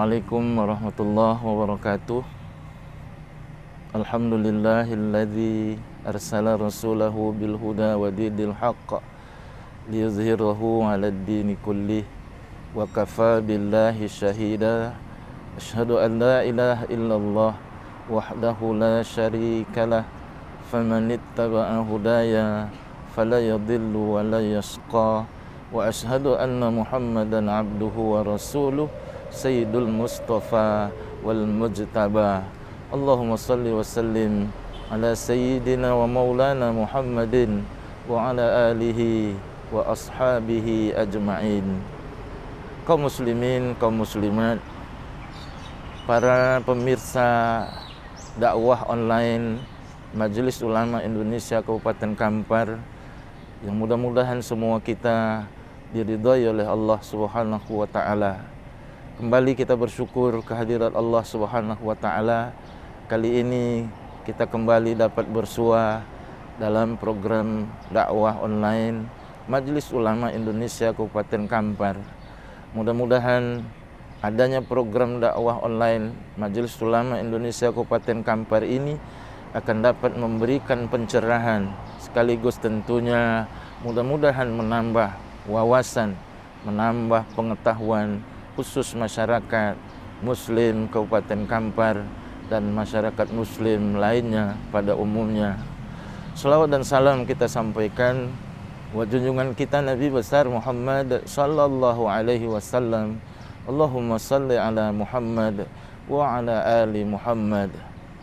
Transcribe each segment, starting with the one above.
Assalamualaikum warahmatullahi wabarakatuh. Alhamdulillahilladzi arsala rasulahu bil huda wa dinil haqq liyuzhirahu 'alad dini kullih wa kafa billahi syahida. Asyhadu an la ilaha illallah wahdahu la syarikalah faman ittaba'a hudaya fala yadhillu wa la yashqa wa asyhadu anna Muhammadan abduhu wa rasuluh Sayyidul Mustafa wal Mujtaba. Allahumma salli wa sallim ala Sayyidina wa Maulana Muhammadin wa ala alihi wa ashabihi ajma'in. Kaum muslimin, kaum muslimat, para pemirsa dakwah online Majelis Ulama Indonesia Kabupaten Kampar, yang mudah-mudahan semua kita diridhai oleh Allah Subhanahu wa taala. Kembali kita bersyukur kehadirat Allah Subhanahu wa taala. Kali ini kita kembali dapat bersua dalam program dakwah online Majelis Ulama Indonesia Kabupaten Kampar. Mudah-mudahan adanya program dakwah online Majelis Ulama Indonesia Kabupaten Kampar ini akan dapat memberikan pencerahan, sekaligus tentunya mudah-mudahan menambah wawasan, menambah pengetahuan khusus masyarakat Muslim Kabupaten Kampar dan masyarakat Muslim lainnya pada umumnya. Salawat dan salam kita sampaikan wa junjungan kita Nabi besar Muhammad sallallahu alaihi wasallam. Allahumma salli ala Muhammad wa ala ali Muhammad.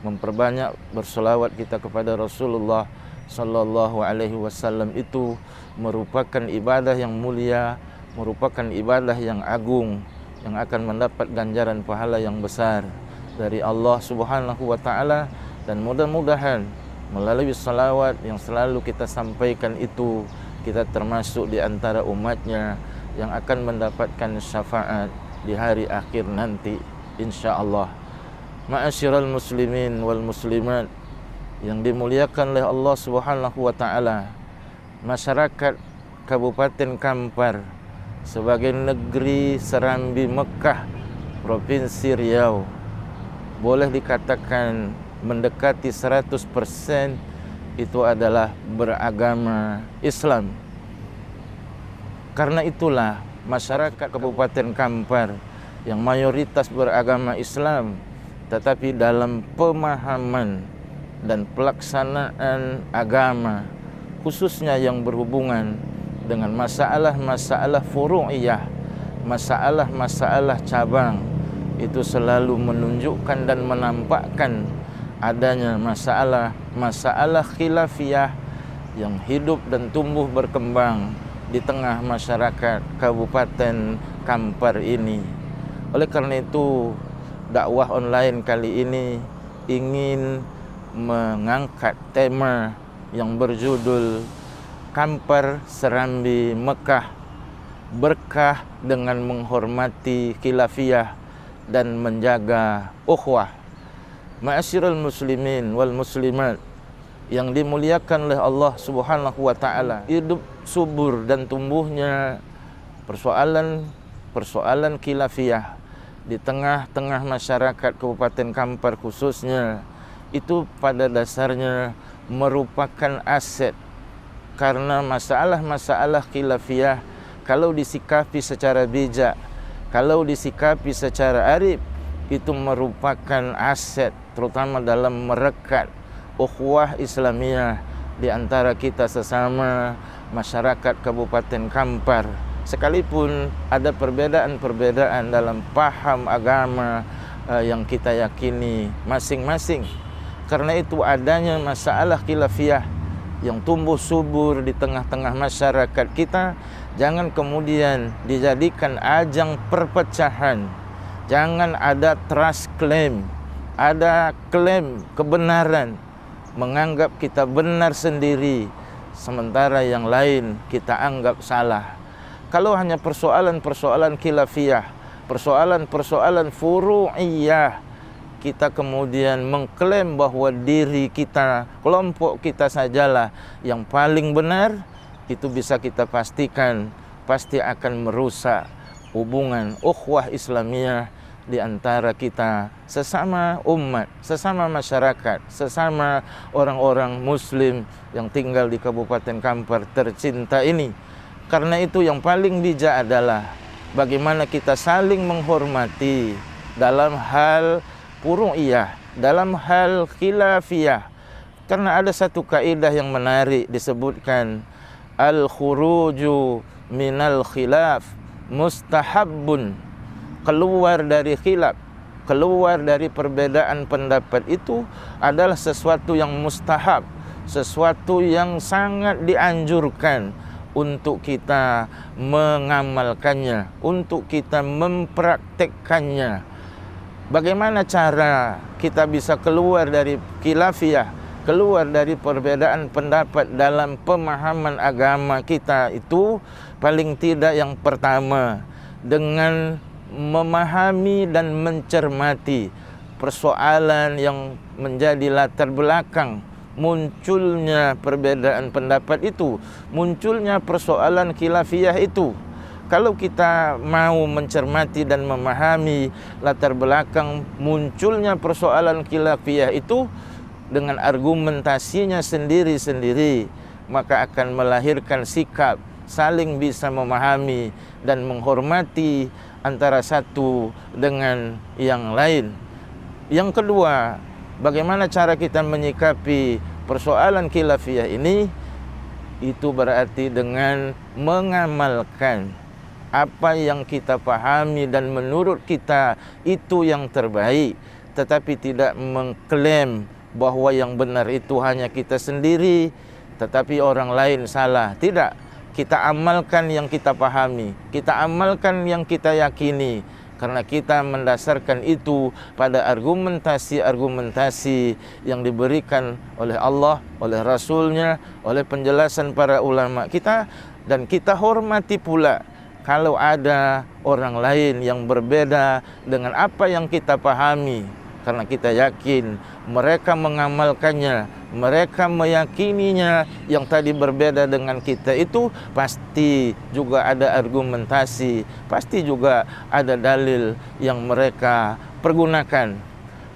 Memperbanyak berselawat kita kepada Rasulullah sallallahu alaihi wasallam itu merupakan ibadah yang mulia, merupakan ibadah yang agung, yang akan mendapat ganjaran pahala yang besar dari Allah Subhanahu wa taala. Dan mudah-mudahan melalui salawat yang selalu kita sampaikan itu, kita termasuk di antara umatnya yang akan mendapatkan syafaat di hari akhir nanti insyaallah. Ma'asyiral muslimin wal muslimat yang dimuliakan oleh Allah Subhanahu wa taala, masyarakat Kabupaten Kampar sebagai negeri Serambi Mekah, Provinsi Riau, boleh dikatakan mendekati 100% itu adalah beragama Islam. Karena itulah masyarakat Kabupaten Kampar yang mayoritas beragama Islam, tetapi dalam pemahaman dan pelaksanaan agama, khususnya yang berhubungan dengan masalah-masalah furu'iyah, masalah-masalah cabang, itu selalu menunjukkan dan menampakkan adanya masalah khilafiyah yang hidup dan tumbuh berkembang di tengah masyarakat Kabupaten Kampar ini. Oleh karena itu, dakwah online kali ini ingin mengangkat tema yang berjudul Kampar Serambi Mekah, berkah dengan menghormati khilafiyah dan menjaga ukhuwah. Ma'asyiral muslimin wal muslimat yang dimuliakan oleh Allah Subhanahu wa taala, hidup subur dan tumbuhnya persoalan khilafiyah di tengah-tengah masyarakat Kabupaten Kampar khususnya, itu pada dasarnya merupakan aset. Karena masalah-masalah khilafiyah kalau disikapi secara bijak, kalau disikapi secara arif, itu merupakan aset, terutama dalam merekat ukhuwah Islamiyah di antara kita sesama masyarakat Kabupaten Kampar. Sekalipun ada perbedaan-perbedaan dalam paham agama yang kita yakini masing-masing. Karena itu adanya masalah khilafiyah yang tumbuh subur di tengah-tengah masyarakat kita, jangan kemudian dijadikan ajang perpecahan. Jangan ada trust claim, ada klaim kebenaran, menganggap kita benar sendiri, sementara yang lain kita anggap salah. Kalau hanya persoalan-persoalan khilafiyah, persoalan-persoalan furu'iyah, kita kemudian mengklaim bahwa diri kita, kelompok kita sajalah yang paling benar, itu bisa kita pastikan pasti akan merusak hubungan ukhuwah Islamiyah di antara kita sesama umat, sesama masyarakat, sesama orang-orang muslim yang tinggal di Kabupaten Kampar tercinta ini. Karena itu yang paling bijak adalah bagaimana kita saling menghormati dalam hal furu'iyah, dalam hal khilafiyah. Karena ada satu kaidah yang menarik disebutkan, al-khuruju minal khilaf mustahabbun. Keluar dari khilaf, keluar dari perbedaan pendapat itu adalah sesuatu yang mustahab, sesuatu yang sangat dianjurkan untuk kita mengamalkannya, untuk kita mempraktekkannya. Bagaimana cara kita bisa keluar dari khilafiyah, keluar dari perbedaan pendapat dalam pemahaman agama kita itu? Paling tidak yang pertama, dengan memahami dan mencermati persoalan yang menjadi latar belakang munculnya perbedaan pendapat itu, munculnya persoalan khilafiyah itu. Kalau kita mau mencermati dan memahami latar belakang munculnya persoalan khilafiyah itu dengan argumentasinya sendiri-sendiri, maka akan melahirkan sikap saling bisa memahami dan menghormati antara satu dengan yang lain. Yang kedua, bagaimana cara kita menyikapi persoalan khilafiyah ini? Itu berarti dengan mengamalkan apa yang kita pahami dan menurut kita itu yang terbaik, tetapi tidak mengklaim bahwa yang benar itu hanya kita sendiri, tetapi orang lain salah. Tidak. Kita amalkan yang kita pahami, kita amalkan yang kita yakini, karena kita mendasarkan itu pada argumentasi-argumentasi yang diberikan oleh Allah, oleh Rasulnya, oleh penjelasan para ulama kita. Dan kita hormati pula kalau ada orang lain yang berbeda dengan apa yang kita pahami, karena kita yakin mereka mengamalkannya, mereka meyakininya yang tadi berbeda dengan kita itu pasti juga ada argumentasi, pasti juga ada dalil yang mereka pergunakan.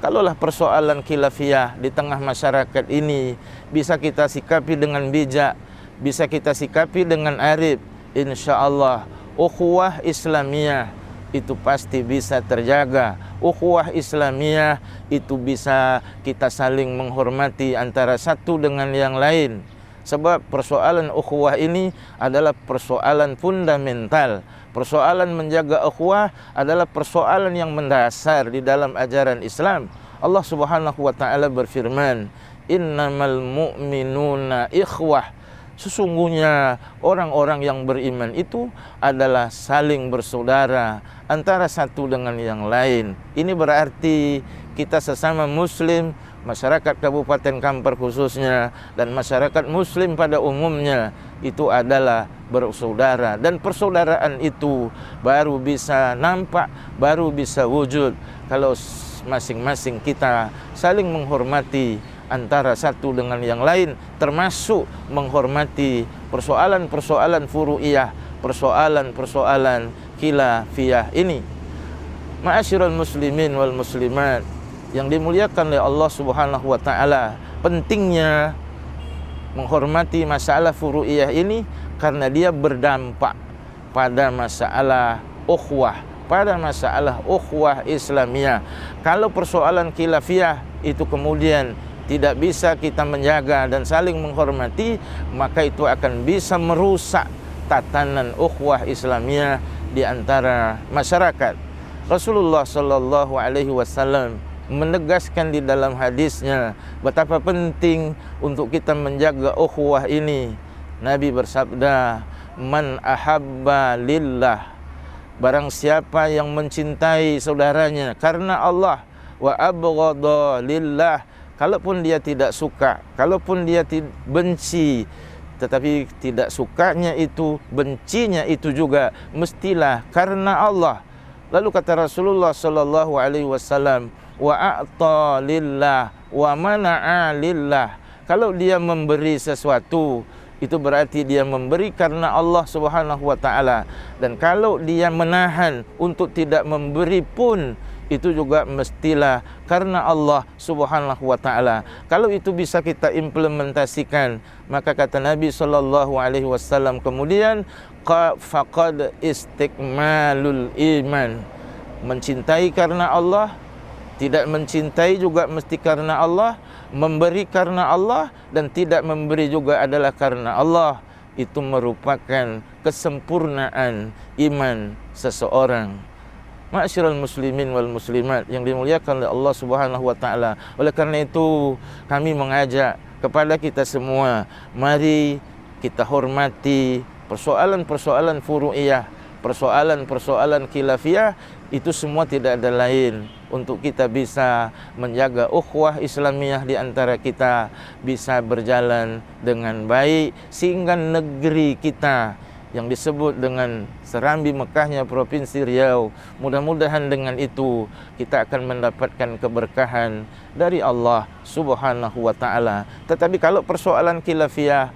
Kalaulah persoalan khilafiyah di tengah masyarakat ini bisa kita sikapi dengan bijak, bisa kita sikapi dengan arif, insya-Allah ukhuwah Islamiyah itu pasti bisa terjaga. Ukhuwah Islamiyah itu bisa kita saling menghormati antara satu dengan yang lain. Sebab persoalan ukhuwah ini adalah persoalan fundamental. Persoalan menjaga ukhuwah adalah persoalan yang mendasar di dalam ajaran Islam. Allah Subhanahu wa taala berfirman, "Innamal mu'minuna ikhwah." Sesungguhnya orang-orang yang beriman itu adalah saling bersaudara antara satu dengan yang lain. Ini berarti kita sesama muslim, masyarakat Kabupaten Kampar khususnya, dan masyarakat muslim pada umumnya itu adalah bersaudara. Dan persaudaraan itu baru bisa nampak, baru bisa wujud kalau masing-masing kita saling menghormati antara satu dengan yang lain, termasuk menghormati persoalan-persoalan furu'iyah, persoalan-persoalan khilafiyah ini. Ma'asyiral muslimin wal muslimat yang dimuliakan oleh Allah Subhanahu wa taala, pentingnya menghormati masalah furu'iyah ini karena dia berdampak pada masalah ukhuwah, pada masalah ukhuwah Islamiyah. Kalau persoalan khilafiyah itu kemudian tidak bisa kita menjaga dan saling menghormati, maka itu akan bisa merusak tatanan ukhuwah Islamiyah di antara masyarakat. Rasulullah sallallahu alaihi wasallam menegaskan di dalam hadisnya betapa penting untuk kita menjaga ukhuwah ini. Nabi bersabda, "Man ahabba lillah." Barang siapa yang mencintai saudaranya karena Allah, wa abghadha lillah, kalaupun dia tidak suka, kalaupun dia benci, tetapi tidak sukanya itu, bencinya itu juga mestilah karena Allah. Lalu kata Rasulullah sallallahu alaihi wasallam, wa a'ta lillah wa mana'a lillah. Kalau dia memberi sesuatu, itu berarti dia memberi karena Allah Subhanahu wa taala. Dan kalau dia menahan untuk tidak memberi pun, itu juga mestilah karena Allah Subhanahu wa taala. Kalau itu bisa kita implementasikan, maka kata Nabi sallallahu alaihi wasallam kemudian faqad istikmalul iman. Mencintai karena Allah, tidak mencintai juga mesti karena Allah, memberi karena Allah dan tidak memberi juga adalah karena Allah. Itu merupakan kesempurnaan iman seseorang. Ma'asyiral muslimin wal muslimat yang dimuliakan oleh Allah Subhanahu wa taala. Oleh karena itu kami mengajak kepada kita semua, mari kita hormati persoalan-persoalan furu'iyah, persoalan-persoalan khilafiyah, itu semua tidak ada lain untuk kita bisa menjaga ukhuwah Islamiyah di antara kita bisa berjalan dengan baik, sehingga negeri kita yang disebut dengan serambi Mekahnya Provinsi Riau, mudah-mudahan dengan itu kita akan mendapatkan keberkahan dari Allah Subhanahu wa taala. Tetapi kalau persoalan khilafiyah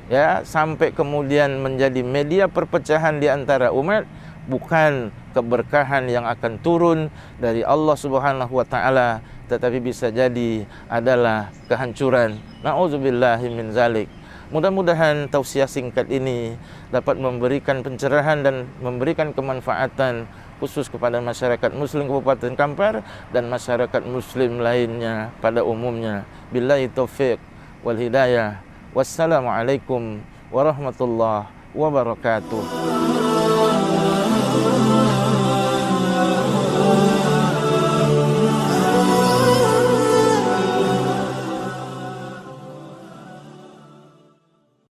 ya sampai kemudian menjadi media perpecahan di antara umat, bukan keberkahan yang akan turun dari Allah Subhanahu wa taala, tetapi bisa jadi adalah kehancuran. Nauzubillahi min zalik. Mudah-mudahan tausiah singkat ini dapat memberikan pencerahan dan memberikan kemanfaatan khusus kepada masyarakat muslim Kabupaten Kampar dan masyarakat muslim lainnya pada umumnya. Billahi taufiq wal hidayah. Wassalamualaikum warahmatullahi wabarakatuh.